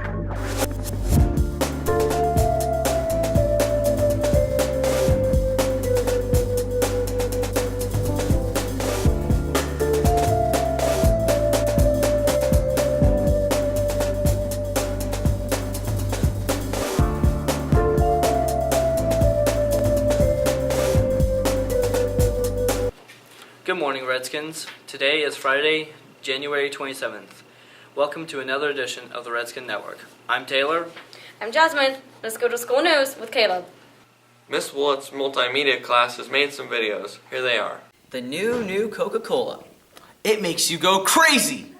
Good morning, Redskins. Today is Friday, January 27th. Welcome to another edition of the Redskin Network. I'm Taylor. I'm Jasmine. Let's go to school news with Caleb. Miss Woolett's multimedia class has made some videos. Here they are. The new Coca-Cola. It makes you go crazy.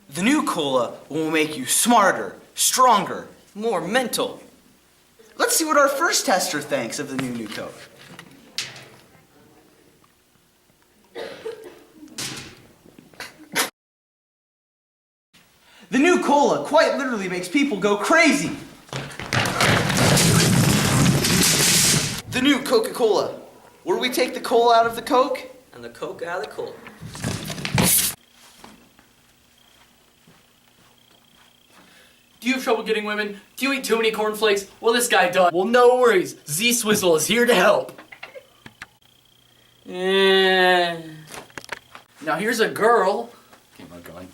The new cola will make you smarter, stronger, more mental. Let's see what our first tester thinks of the new Coke. The new cola quite literally makes people go crazy. The new Coca-Cola, where we take the cola out of the Coke and the Coke out of the cola. Do you have trouble getting women? Do you eat too many cornflakes? Well, this guy does. Well, no worries. Z-Swizzle is here to help. Now here's a girl. Keep on going.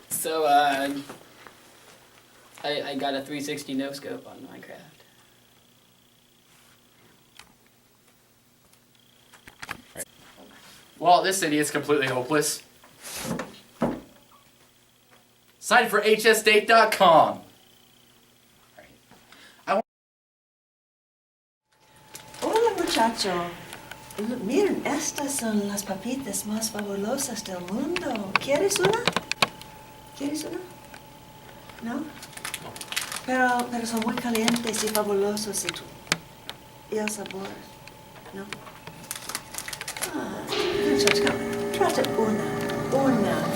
So, I got a 360 no-scope on Minecraft. Well, this city is completely hopeless. Sign for hsdate.com. Hola muchacho, miren, estas son las papitas más fabulosas del mundo. ¿Quieres una? ¿Quieres una? ¿No? Pero son muy calientes y fabulosos y el sabor, ¿no? Muchacho, trata una,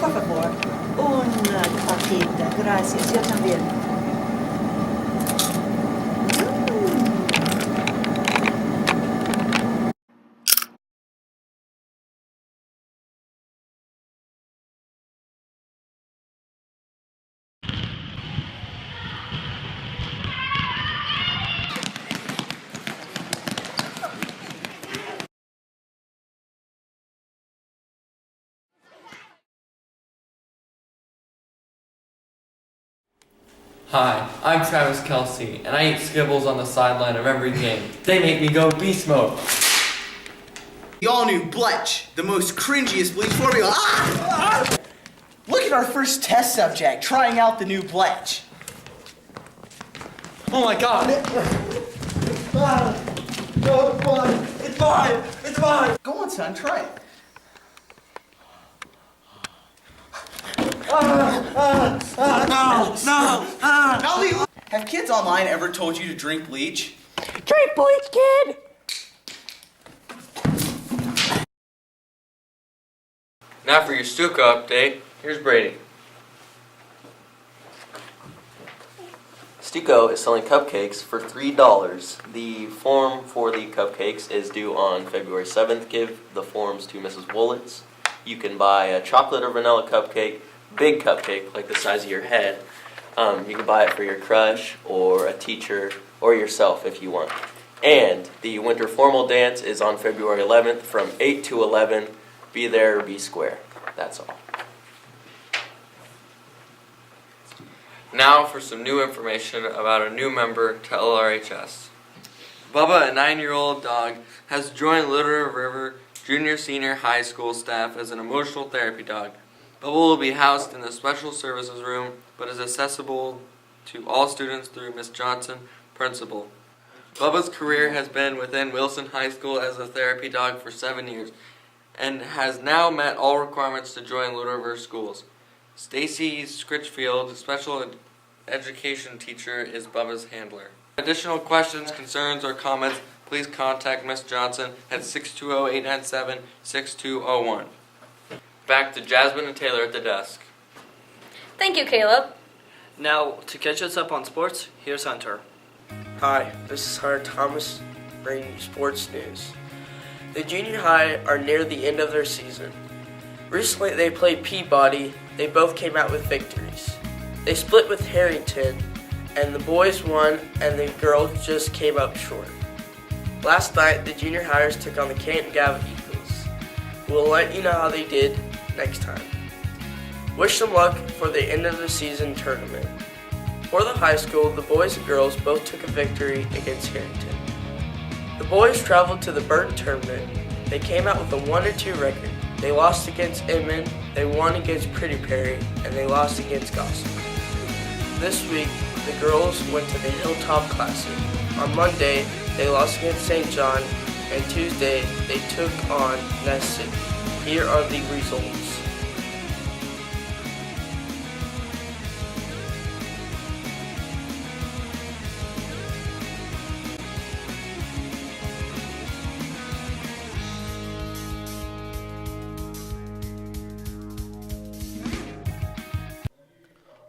por favor, una papita, gracias, yo también. Hi, I'm Travis Kelsey, and I eat Skibbles on the sideline of every game. They make me go beast mode. The all-new Bletch, the most cringiest bleach formula. Ah! Look at our first test subject trying out the new Bletch. Oh my god! No, it's fine. It's fine. It's fine. Go on, son. Try it. No! Have kids online ever told you to drink bleach? Drink bleach, kid! Now for your Stuka update, here's Brady. Stuco is selling cupcakes for $3. The form for the cupcakes is due on February 7th. Give the forms to Mrs. Woolett's. You can buy a chocolate or vanilla cupcake, big cupcake, like the size of your head. You can buy it for your crush or a teacher or yourself if you want. And the winter formal dance is on February 11th from 8 to 11. Be there or be square. That's all. Now for some new information about a new member to LRHS. Bubba, a 9-year-old dog, has joined Little River Junior Senior High School staff as an emotional therapy dog. Bubba will be housed in the Special Services Room, but is accessible to all students through Miss Johnson, principal. Bubba's career has been within Wilson High School as a therapy dog for 7 years, and has now met all requirements to join Little River schools. Stacy Scritchfield, special education teacher, is Bubba's handler. Additional questions, concerns, or comments, please contact Miss Johnson at 620-897-6201. Back to Jasmine and Taylor at the desk. Thank you, Caleb. Now, to catch us up on sports, here's Hunter. Hi, this is Hunter Thomas bringing you sports news. The junior high are near the end of their season. Recently they played Peabody. They both came out with victories. They split with Harrington, and the boys won and the girls just came up short. Last night the junior highers took on the Canton Gava Eagles. We'll let you know how they did next time. Wish them luck for the end of the season tournament. For the high school, the boys and girls both took a victory against Harrington. The boys traveled to the Burton tournament. They came out with a 1-2 record. They lost against Inman, they won against Pretty Perry, and they lost against Gospel. This week, the girls went to the Hilltop Classic. On Monday, they lost against St. John, and Tuesday, they took on Ness City. Here are the results.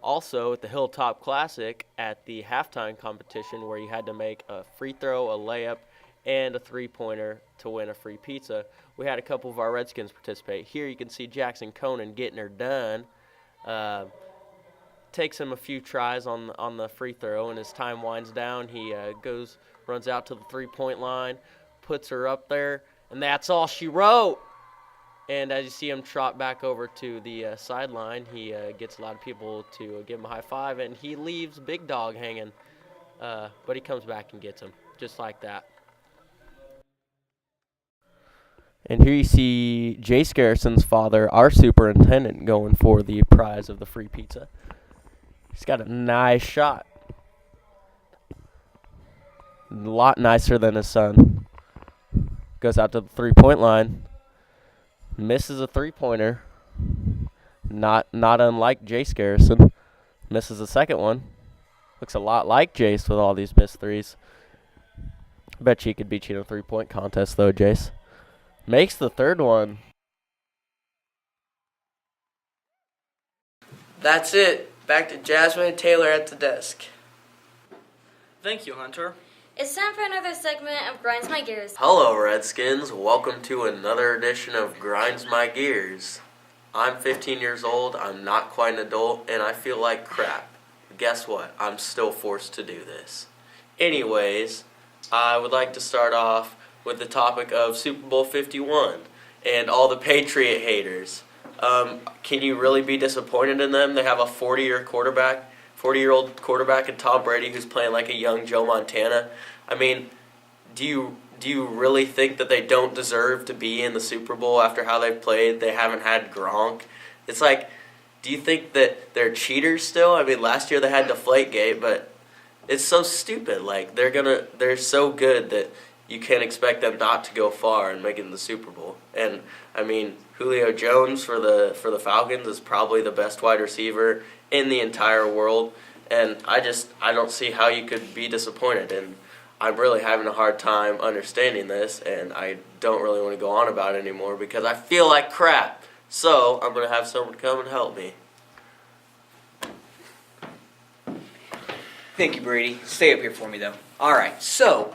Also, at the Hilltop Classic, at the halftime competition where you had to make a free throw, a layup, and a three-pointer to win a free pizza, we had a couple of our Redskins participate. Here you can see Jackson Conan getting her done. Takes him a few tries on the free throw, and as time winds down, he runs out to the three-point line, puts her up there, and that's all she wrote. And as you see him trot back over to the sideline, he gets a lot of people to give him a high five, and he leaves Big Dog hanging. But he comes back and gets him, just like that. And here you see Jace Garrison's father, our superintendent, going for the prize of the free pizza. He's got a nice shot. A lot nicer than his son. Goes out to the three-point line. Misses a three-pointer, not unlike Jace Garrison. Misses a second one. Looks a lot like Jace with all these missed threes. Bet you he could beat you in a three-point contest, though, Jace. Makes the third one. That's it. Back to Jasmine and Taylor at the desk. Thank you, Hunter. It's time for another segment of Grinds My Gears. Hello, Redskins. Welcome to another edition of Grinds My Gears. I'm 15 years old, I'm not quite an adult, and I feel like crap. Guess what? I'm still forced to do this. Anyways, I would like to start off with the topic of Super Bowl 51 and all the Patriot haters. Can you really be disappointed in them? They have a 40-year quarterback. 40-year-old quarterback and Tom Brady who's playing like a young Joe Montana. I mean, do you really think that they don't deserve to be in the Super Bowl after how they've played? They haven't had Gronk. It's like, do you think that they're cheaters still? I mean, last year they had Deflategate, but it's so stupid. Like, they're so good that you can't expect them not to go far and make it in the Super Bowl. And I mean, Julio Jones for the Falcons is probably the best wide receiver in the entire world, and I don't see how you could be disappointed, and I'm really having a hard time understanding this, and I don't really want to go on about it anymore because I feel like crap. So I'm going to have someone come and help me. Thank you, Brady. Stay up here for me, though. Alright, so,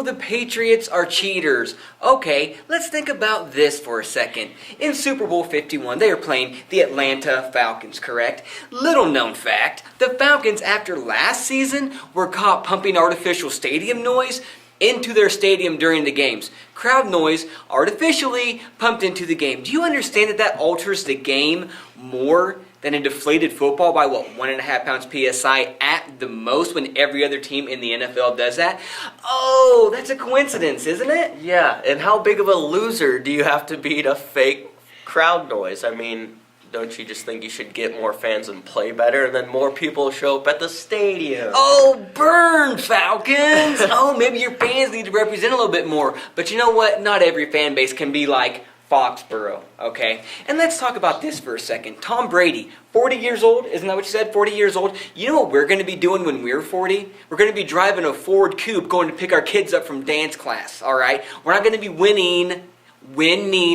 the Patriots are cheaters. Okay, let's think about this for a second. In Super Bowl 51, they are playing the Atlanta Falcons, correct? Little known fact, the Falcons, after last season, were caught pumping artificial stadium noise into their stadium during the games. Crowd noise artificially pumped into the game. Do you understand that alters the game more than a deflated football by, 1.5 pounds PSI at the most when every other team in the NFL does that? Oh, that's a coincidence, isn't it? Yeah, and how big of a loser do you have to be to fake crowd noise? I mean, don't you just think you should get more fans and play better, and then more people show up at the stadium? Oh, burn, Falcons! Oh, maybe your fans need to represent a little bit more. But you know what? Not every fan base can be like Foxborough, okay? And let's talk about this for a second. Tom Brady, 40 years old, isn't that what you said? 40 years old. You know what we're going to be doing when we're 40? We're going to be driving a Ford Coupe going to pick our kids up from dance class, all right? We're not going to be winning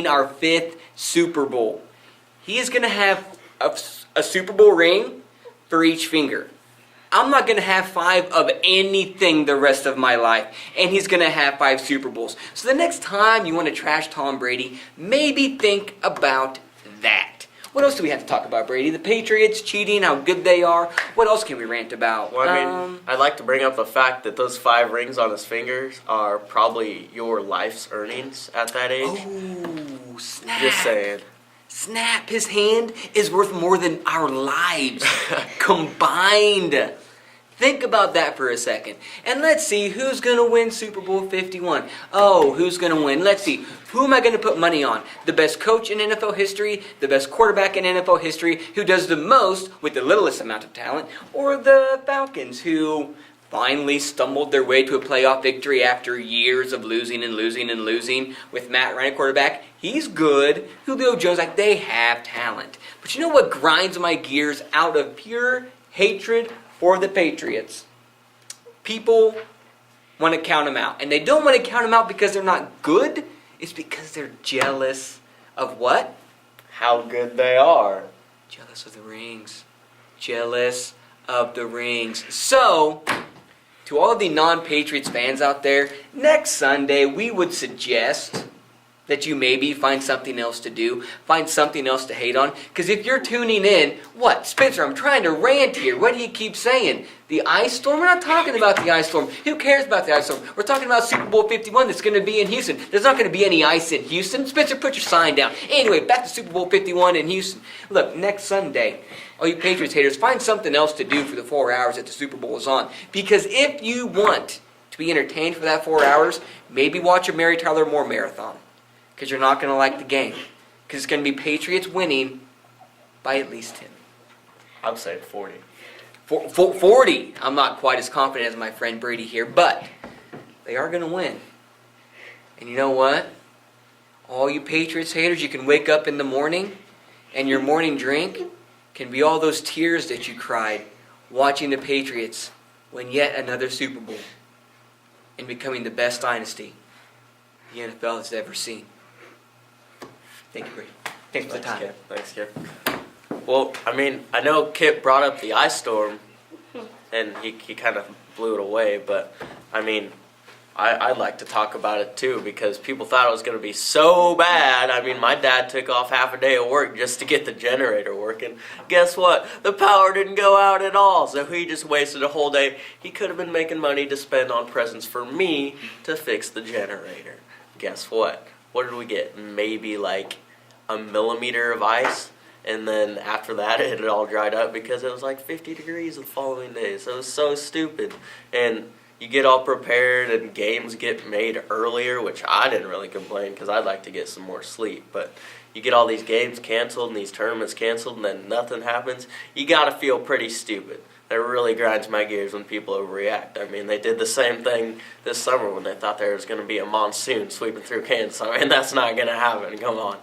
our 5th Super Bowl. He is going to have a Super Bowl ring for each finger. I'm not going to have 5 of anything the rest of my life, and he's going to have 5 Super Bowls. So the next time you want to trash Tom Brady, maybe think about that. What else do we have to talk about, Brady? The Patriots cheating, how good they are. What else can we rant about? Well, I mean, I'd like to bring up the fact that those 5 rings on his fingers are probably your life's earnings at that age. Oh, snap. Just saying. Snap, his hand is worth more than our lives combined. Think about that for a second. And let's see who's going to win Super Bowl 51. Oh, who's going to win? Let's see. Who am I going to put money on? The best coach in NFL history, the best quarterback in NFL history, who does the most with the littlest amount of talent, or the Falcons, who finally stumbled their way to a playoff victory after years of losing and losing and losing with Matt Ryan quarterback. He's good. Julio Jones, like, they have talent. But you know what grinds my gears out of pure hatred for the Patriots? People want to count them out. And they don't want to count them out because they're not good. It's because they're jealous of what? How good they are. Jealous of the rings. Jealous of the rings. So, to all of the non-Patriots fans out there, next Sunday we would suggest that you maybe find something else to do, find something else to hate on. Because if you're tuning in, what? Spencer, I'm trying to rant here. What do you keep saying? The ice storm? We're not talking about the ice storm. Who cares about the ice storm? We're talking about Super Bowl 51 that's going to be in Houston. There's not going to be any ice in Houston. Spencer, put your sign down. Anyway, back to Super Bowl 51 in Houston. Look, next Sunday, all you Patriots haters, find something else to do for the 4 hours that the Super Bowl is on. Because if you want to be entertained for that 4 hours, maybe watch a Mary Tyler Moore marathon. Because you're not going to like the game. Because it's going to be Patriots winning by at least 10. I'm saying 40. 40. I'm not quite as confident as my friend Brady here, but they are going to win. And you know what? All you Patriots haters, you can wake up in the morning and your morning drink can be all those tears that you cried watching the Patriots win yet another Super Bowl and becoming the best dynasty the NFL has ever seen. Thank you, Brady. Thanks for the time. Kip. Thanks, Kip. Well, I mean, I know Kip brought up the ice storm, and he kind of blew it away, but, I mean, I'd like to talk about it, too, because people thought it was going to be so bad. I mean, my dad took off half a day of work just to get the generator working. Guess what? The power didn't go out at all, so he just wasted a whole day. He could have been making money to spend on presents for me to fix the generator. Guess what? What did we get? Maybe like a millimeter of ice, and then after that it had all dried up because it was like 50 degrees the following day. So it was so stupid. And you get all prepared and games get made earlier, which I didn't really complain because I'd like to get some more sleep. But you get all these games canceled and these tournaments canceled and then nothing happens. You got to feel pretty stupid. That really grinds my gears when people overreact. I mean, they did the same thing this summer when they thought there was going to be a monsoon sweeping through Kansas. I mean, that's not going to happen. Come on.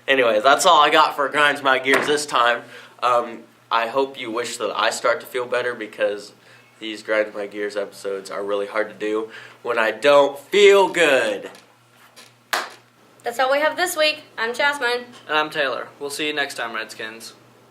Anyways, that's all I got for Grinds My Gears this time. I hope you wish that I start to feel better because these Grinds My Gears episodes are really hard to do when I don't feel good. That's all we have this week. I'm Jasmine. And I'm Taylor. We'll see you next time, Redskins.